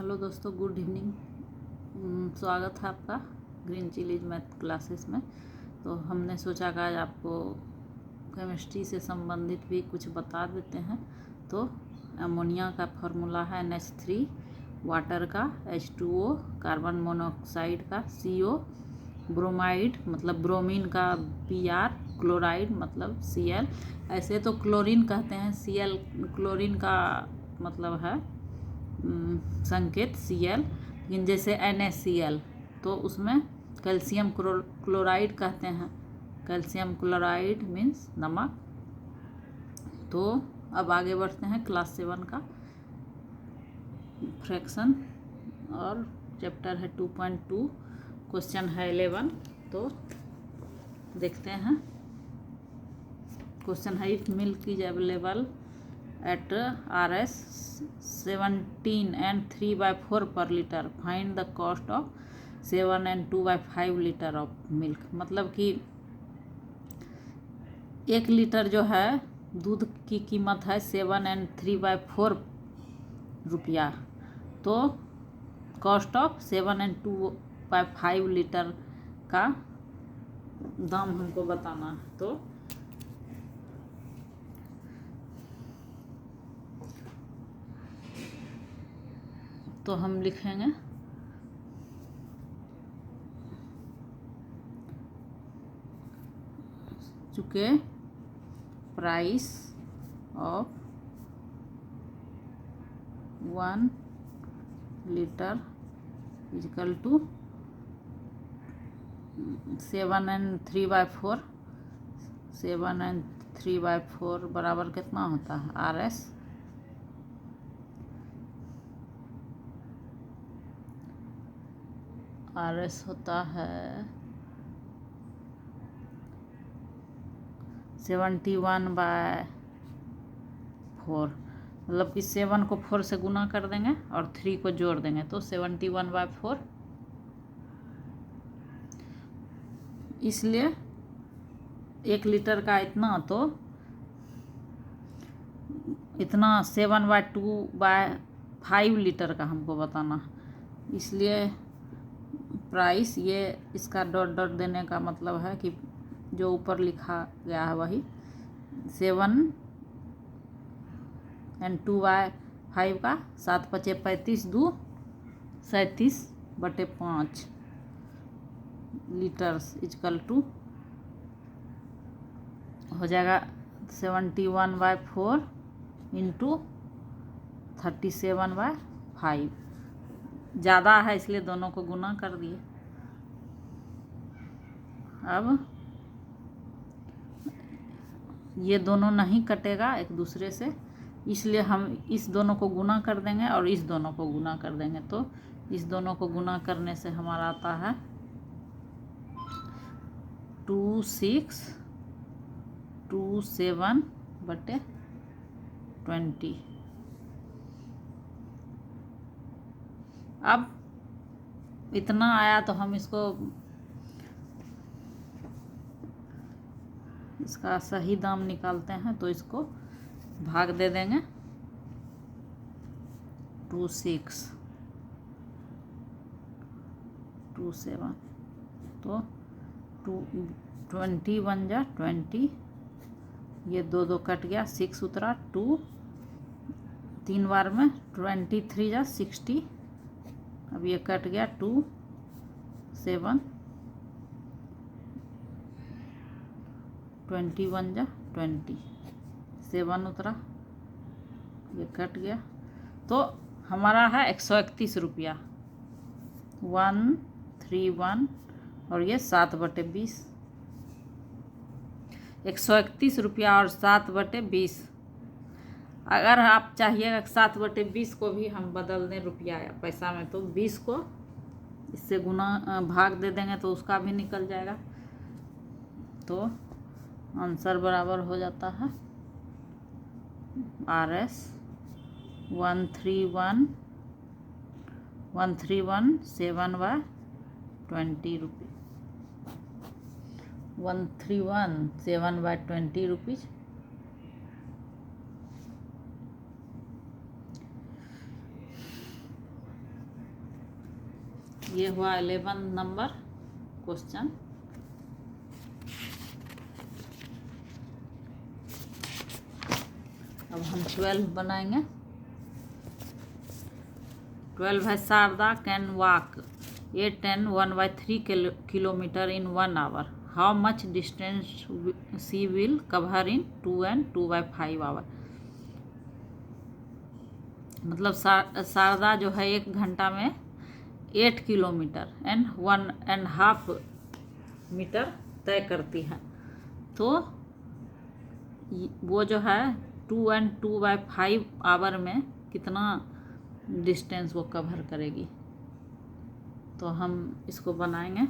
Hello दोस्तों, good evening. स्वागत है आपका ग्रीन चिलीज मैथ क्लासेस में। तो हमने सोचा कि आज आपको केमिस्ट्री से संबंधित भी कुछ बता देते हैं। तो अमोनिया का फार्मूला है NH3, वाटर का H2O, कार्बन मोनोऑक्साइड का CO, ब्रोमाइड मतलब ब्रोमीन का Br, क्लोराइड मतलब Cl। ऐसे तो क्लोरीन कहते हैं, Cl क्लोरीन का मतलब है संकेत Cl, लेकिन जैसे NaCl तो उसमें कैल्शियम क्लोराइड कहते हैं। कैल्शियम क्लोराइड मीन्स नमक। तो अब आगे बढ़ते हैं क्लास 7 का फ्रैक्शन और चैप्टर है 2.2, क्वेश्चन है 11। तो देखते हैं। क्वेश्चन है if milk is available at RS 17 and 3/4 per liter, find the cost of 7 and 2/5 liter of milk। मतलब कि 1 लीटर जो है दूध की कीमत है 7 and 3/4 रुपया। तो कॉस्ट ऑफ 7 and 2/5 लीटर का दाम हमको बताना है। तो हम लिखेंगे चूँकि price of 1 litre equal to 7 and 3/4। 7 and 3/4 बराबर कितना होता है RS होता है 71/4। मतलब कि 7 को 4 से गुना कर देंगे और 3 को जोड़ देंगे तो 71/4। इसलिए 1 लीटर का इतना, तो इतना 7/2/5 लीटर का हमको बताना। इसलिए प्राइस, ये इसका डॉट डॉट देने का मतलब है कि जो ऊपर लिखा गया है वही 7 and 2/5 का 7×5 = 35, 2 37/5 लीटर्स इक्वल टू हो जाएगा 71/4 इंटू 37/5। ज़्यादा है इसलिए दोनों को गुना कर दिए। अब ये दोनों नहीं कटेगा एक दूसरे से, इसलिए हम इस दोनों को गुना कर देंगे और इस दोनों को गुना कर देंगे। तो इस दोनों को गुना करने से हमारा आता है 2627/20। अब इतना आया तो हम इसका सही दाम निकालते हैं। तो इसको भाग दे देंगे 2627। तो 20 बन जा 20, ये 2 कट गया, 6 उतरा, 2 3 बार में 23 जा 60। अब ये कट गया 2 7 21 जा 20, 7 उतरा, ये कट गया। तो हमारा है 131 रुपया, 131, और ये 7/20, 131 रुपया और 7/20। अगर आप चाहिएगा 7/20 को भी हम बदल दें रुपया या पैसा में, तो 20 को इससे गुना भाग दे देंगे तो उसका भी निकल जाएगा। तो आंसर बराबर हो जाता है RS 131/7/20 रुपये, 131/7/20 रुपीज़। ये हुआ 11 नंबर क्वेश्चन। अब हम 12 बनाएंगे। 12 है Sharda can walk 8 and 1/3 kilometre in 1 hour। How much distance she will cover in 2 and 2/5 hour। मतलब शारदा जो है 1 घंटा में 8 किलोमीटर एंड 1.5 मीटर तय करती है, तो वो जो है 2 and 2/5 आवर में कितना डिस्टेंस वो कवर करेगी। तो हम इसको बनाएंगे।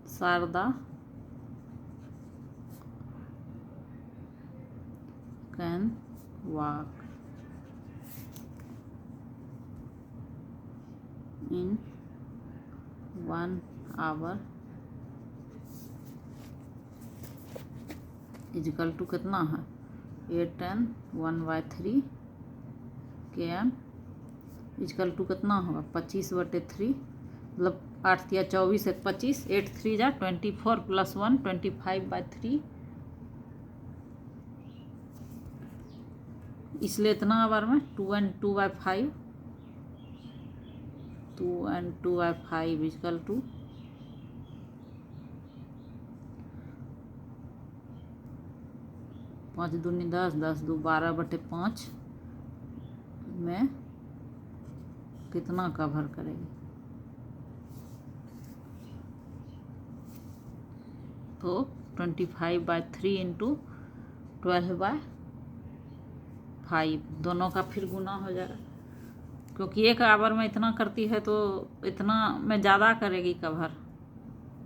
Sharda can walk in 1 hour equal to कितना है 8 and 1/3 km इजिकल टू कितना होगा 25/3, मतलब 8 या 24 एक 25, 8 3 जा 24 + 1 25/3। इसलिए इतना आवर में 2 and 2/5 इजिकल टू 5 दूनी 10, 10 2 12/5 में कितना कवर करेगी। तो 25/3 × 12/5 दोनों का फिर गुना हो जाएगा, क्योंकि 1 आवर में इतना करती है तो इतना में ज़्यादा करेगी कवर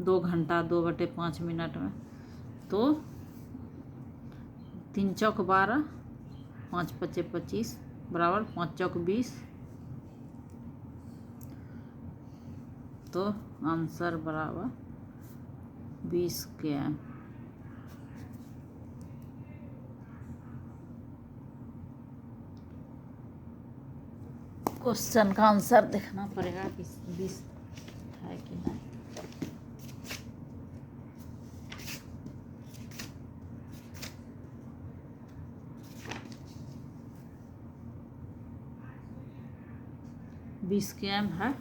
2 घंटा 2/5 मिनट में। तो 3 चौक 12, 5 पचे 25 बराबर 5 चौक 20। तो आंसर बराबर 20 km। क्वेश्चन का आंसर देखना पड़ेगा कि 20 है कि नहीं। बीस km है,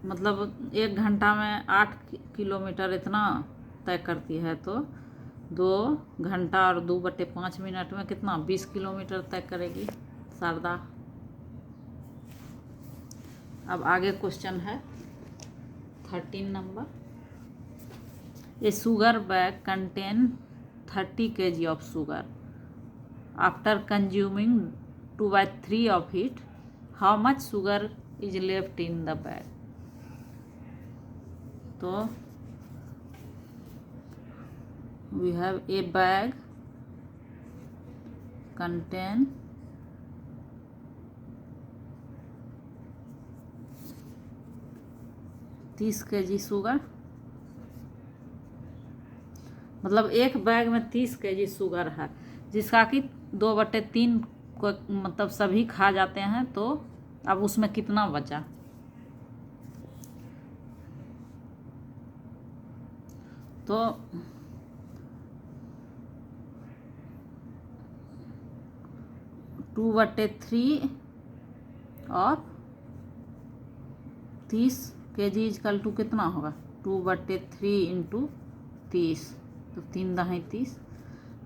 मतलब 1 घंटा में 8 किलोमीटर इतना तय करती है, तो 2 घंटा और 2/5 मिनट में कितना 20 किलोमीटर तय करेगी शारदा। अब आगे क्वेश्चन है 13 number. A sugar bag contain 30 kg of sugar. After consuming 2/3 of it, how much sugar is left in the bag. तो we have a bag contain 30 kg sugar, मतलब एक बैग में 30 kg शुगर है, जिसका कि 2/3 को मतलब सभी खा जाते हैं। तो अब उसमें कितना बचा। तो 2/3 ऑफ 30 kg इजकल टू कितना होगा 2/3 × 30, तो 3 दहाई 30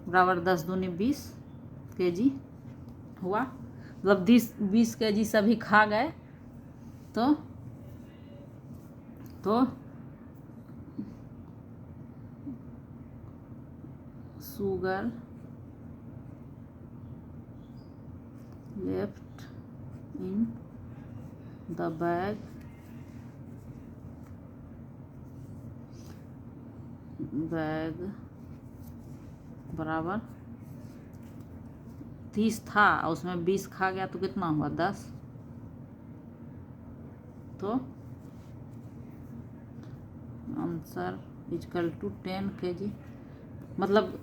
बराबर 10 दूनी 20 kg हुआ। मतलब 20 kg सभी खा गए। तो sugar left in the bag बराबर 30 था और उसमें 20 खा गया, तो कितना हुआ 10। तो आंसर इजकल टू 10 kg, मतलब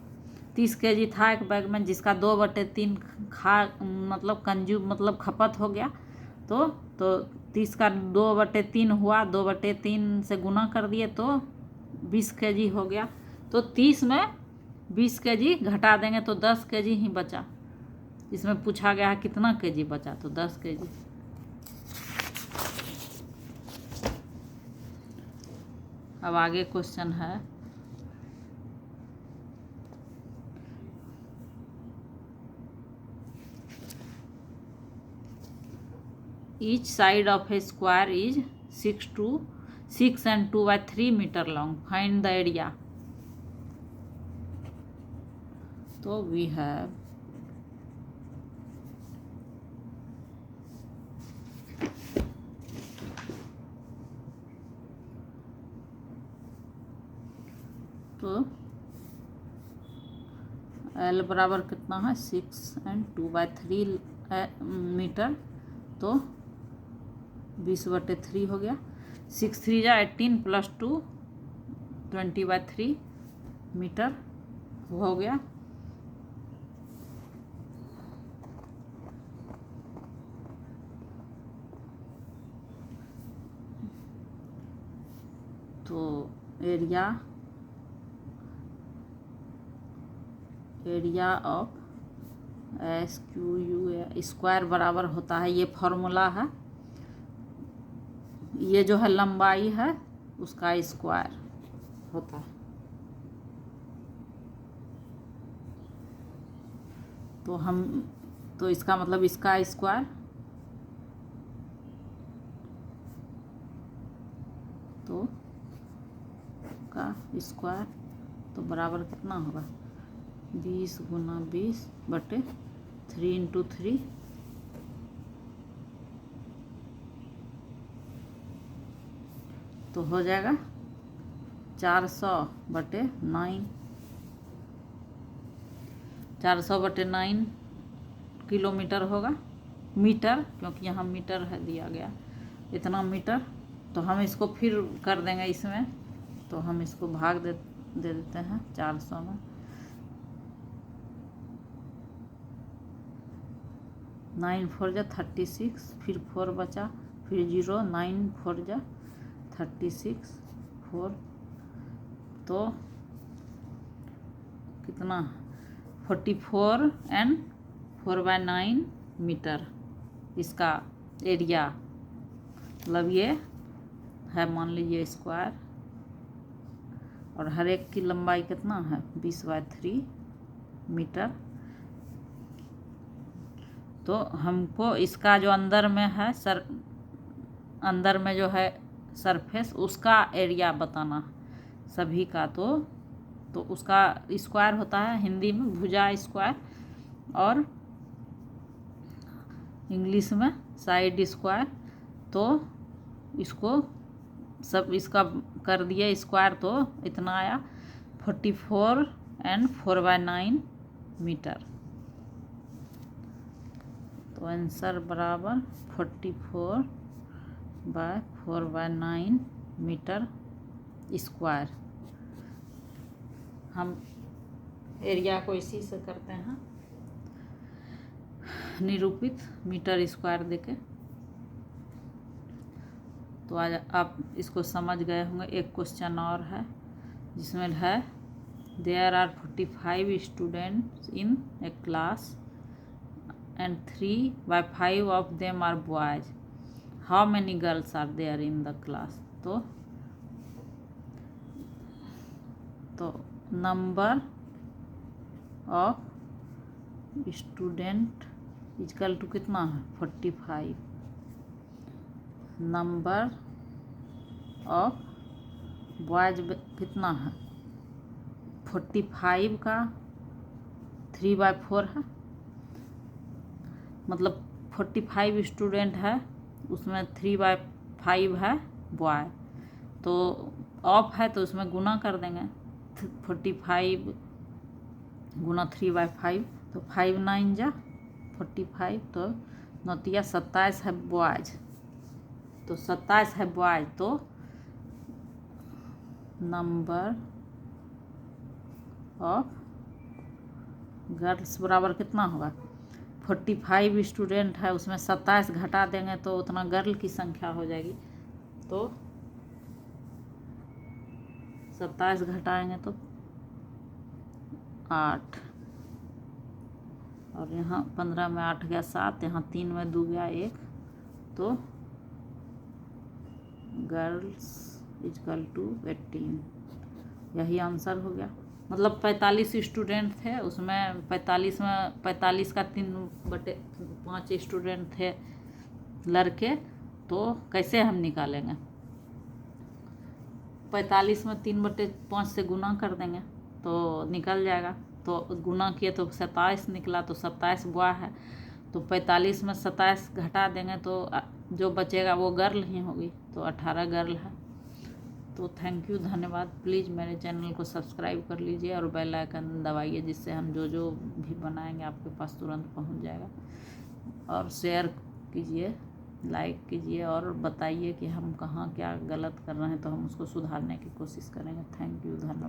30 kg था एक बैग में, जिसका 2/3 खा मतलब कंज्यूम मतलब खपत हो गया। तो 30 का 2/3 हुआ, 2/3 से गुना कर दिए तो 20 kg हो गया। तो 30 में 20 kg घटा देंगे तो 10 kg ही बचा। इसमें पूछा गया है कितना kg बचा, तो 10 kg। अब आगे क्वेश्चन है, each side of a square is 6 and 2/3 meter long. Find the area. So we have तो L बराबर कितना है 6 and 2/3 मीटर, तो 20/3 हो गया। 6 3 जा 18 + 2 20/3 मीटर हो गया। तो एरिया ऑफ SQU स्क्वायर बराबर होता है, ये फॉर्मूला है, ये जो है लंबाई है उसका स्क्वायर होता है। तो इसका मतलब इसका स्क्वायर, तो का स्क्वायर तो बराबर कितना होगा 20 गुना 20/3 × 3 तो हो जाएगा 400/9। 400/9 किलोमीटर होगा, मीटर, क्योंकि यहाँ मीटर है दिया गया इतना मीटर। तो हम इसको फिर कर देंगे इसमें, तो हम इसको भाग दे देते हैं 400 में। 9 4 जा 36, फिर 4 बचा, फिर 0, 9 4 जा 36 4, तो कितना 44 and 4/9 मीटर इसका एरिया, मतलब ये है मान लीजिए स्क्वायर, और हर एक की लंबाई कितना है 20/3 मीटर। तो हमको इसका जो अंदर में है अंदर में जो है सरफेस उसका एरिया बताना सभी का। तो उसका स्क्वायर होता है हिंदी में भुजा स्क्वायर, और इंग्लिश में साइड स्क्वायर। तो इसको सब इसका कर दिए स्क्वायर, तो इतना आया 44 and 4/9 मीटर। तो आंसर बराबर 44/4/9 मीटर स्क्वायर। हम एरिया को इसी से करते हैं निरूपित मीटर स्क्वायर देके। तो आज आप इसको समझ गए होंगे। एक क्वेश्चन और है जिसमें है there are 45 students in a class and 3/5 of them are boys. How many girls are there in the class? तो number of student equal to कितना है 45, नंबर ऑफ बॉयज कितना है 45 का 3/4 है, मतलब 45 स्टूडेंट है उसमें 3/5 है बॉय। तो ऑफ है तो उसमें गुना कर देंगे 45 गुना 3/5, तो 5 9 जा 45, तो 9 27 है बॉयज। तो 27 है बॉयज, तो नंबर ऑफ गर्ल्स बराबर कितना होगा 45 स्टूडेंट है, उसमें 27 घटा देंगे तो उतना गर्ल की संख्या हो जाएगी। तो 27 घटाएंगे तो 8, और यहाँ 15 में 8 गया 7, यहाँ 3 में 2 गया 1, तो गर्ल्स इजकल टू 18, यही आंसर हो गया। मतलब 45 स्टूडेंट थे, उसमें 45 में 45 का 3/5 स्टूडेंट थे लड़के, तो कैसे हम निकालेंगे? 45 में 3/5 से गुना कर देंगे तो निकल जाएगा। तो गुना किए तो 27 निकला, तो 27 बुआ है, तो 45 में 27 घटा देंगे तो जो बचेगा वो गर्ल ही होगी, तो 18 गर्ल है। तो थैंक यू, धन्यवाद। प्लीज़ मेरे चैनल को सब्सक्राइब कर लीजिए और बेल आइकन दबाइए, जिससे हम जो भी बनाएंगे आपके पास तुरंत पहुंच जाएगा। और शेयर कीजिए, लाइक कीजिए और बताइए कि हम कहाँ क्या गलत कर रहे हैं, तो हम उसको सुधारने की कोशिश करेंगे। थैंक यू, धन्यवाद।